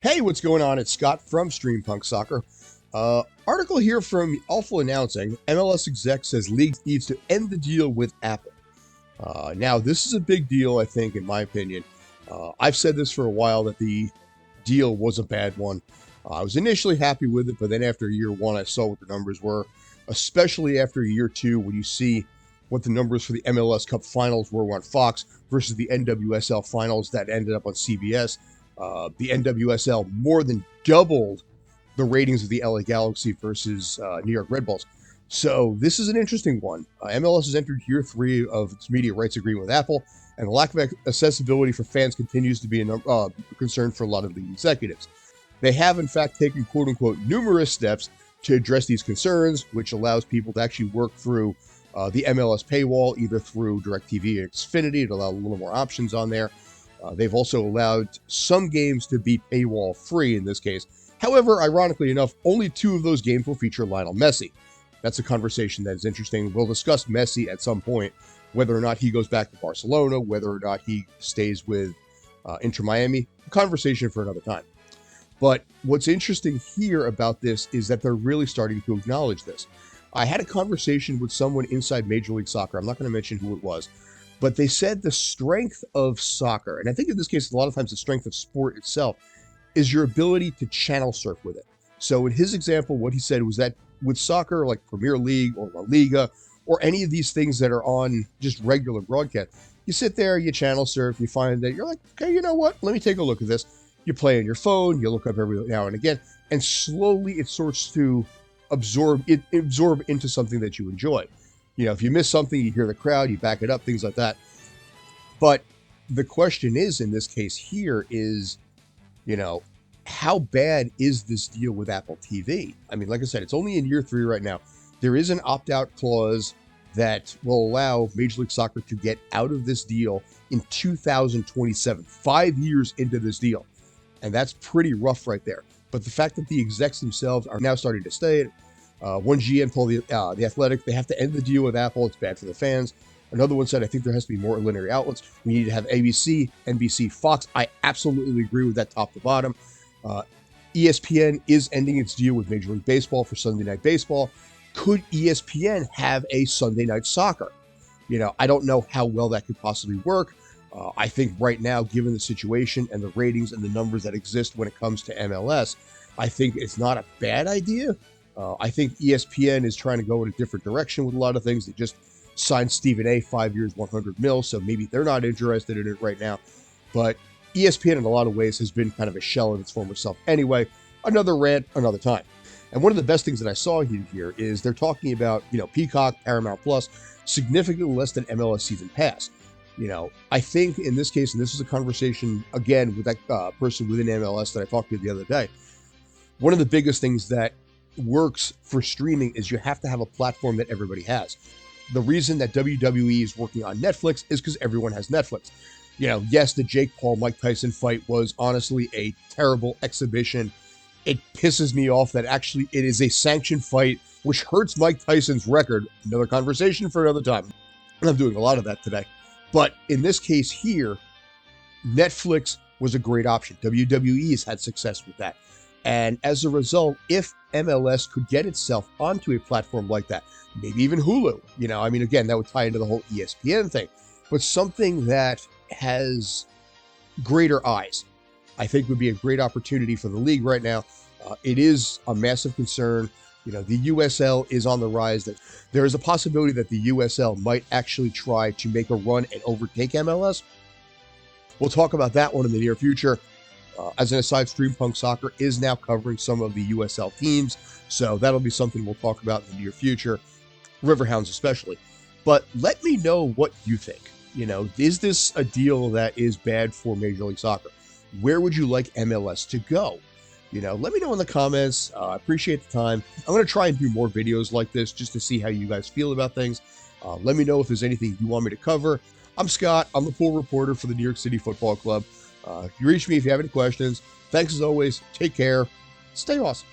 Hey, what's going on? It's Scott from Streampunk Soccer. Article here from Awful Announcing. MLS Exec says league needs to end the deal with Apple. Now, this is a big deal, I think, in my opinion. I've said this for a while that the deal was a bad one. I was initially happy with it, but then after year one, I saw what the numbers were, especially after year two, when you see what the numbers for the MLS Cup finals were on Fox versus the NWSL finals that ended up on CBS. The NWSL more than doubled the ratings of the LA Galaxy versus New York Red Bulls. So this is an interesting one. MLS has entered year three of its media rights agreement with Apple, and the lack of accessibility for fans continues to be a concern for a lot of the executives. They have, in fact, taken quote-unquote numerous steps to address these concerns, which allows people to actually work through the MLS paywall, either through DirecTV or Xfinity to allow a little more options on there. They've also allowed some games to be paywall free in this case. However, ironically enough, only two of those games will feature Lionel Messi. That's a conversation that is interesting. We'll discuss Messi at some point, whether or not he goes back to Barcelona, whether or not he stays with Inter Miami. A conversation for another time. But what's interesting here about this is that they're really starting to acknowledge this. I had a conversation with someone inside Major League Soccer. I'm not going to mention who it was. But they said the strength of soccer, and I think in this case, a lot of times the strength of sport itself, is your ability to channel surf with it. So in his example, what he said was that with soccer, like Premier League or La Liga, or any of these things that are on just regular broadcast, you sit there, you channel surf, you find that you're like, okay, you know what? Let me take a look at this. You play on your phone, you look up every now and again, and slowly it starts to absorb into something that you enjoy. You know, if you miss something, you hear the crowd, you back it up, things like that. But the question is, in this case here, is, you know, how bad is this deal with Apple TV? I mean, like I said, it's only in year three right now. There is an opt-out clause that will allow Major League Soccer to get out of this deal in 2027, 5 years into this deal. And that's pretty rough right there. But the fact that the execs themselves are now starting to stay it, one GM told the Athletic they have to end the deal with Apple. It's bad for the fans. Another one said, I think there has to be more linear outlets. We need to have ABC, NBC, Fox. I absolutely agree with that top to bottom. ESPN is ending its deal with Major League Baseball for Sunday Night Baseball. Could ESPN have a Sunday Night Soccer? You know, I don't know how well that could possibly work. I think right now, given the situation and the ratings and the numbers that exist when it comes to MLS, I think it's not a bad idea. I think ESPN is trying to go in a different direction with a lot of things. They just signed Stephen A. 5 years, 100 mil, so maybe they're not interested in it right now. But ESPN, in a lot of ways, has been kind of a shell of its former self. Anyway, another rant, another time. And one of the best things that I saw here is they're talking about, you know, Peacock, Paramount Plus, significantly less than MLS Season Pass. You know, I think in this case, and this is a conversation, again, with that person within MLS that I talked to the other day, one of the biggest things that works for streaming is you have to have a platform that everybody has. The reason that WWE is working on Netflix is because everyone has Netflix. You know, yes, the Jake Paul Mike Tyson fight was honestly a terrible exhibition. It pisses me off that actually it is a sanctioned fight, which hurts Mike Tyson's record. Another conversation for another time. And I'm doing a lot of that today. But in this case here, Netflix was a great option. WWE has had success with that. And as a result, if MLS could get itself onto a platform like that, maybe even Hulu, you know, I mean, again, that would tie into the whole ESPN thing, but something that has greater eyes, I think would be a great opportunity for the league right now. It is a massive concern. You know, the USL is on the rise. That there is a possibility that the USL might actually try to make a run and overtake MLS. We'll talk about that one in the near future. As an aside, Streampunk Soccer is now covering some of the USL teams, so that'll be something we'll talk about in the near future, Riverhounds especially. But let me know what you think. You know, is this a deal that is bad for Major League Soccer? Where would you like MLS to go? You know, let me know in the comments. I appreciate the time. I'm going to try and do more videos like this just to see how you guys feel about things. Let me know if there's anything you want me to cover. I'm Scott. I'm the pool reporter for the New York City Football Club. You reach me if you have any questions. Thanks as always. Take care. Stay awesome.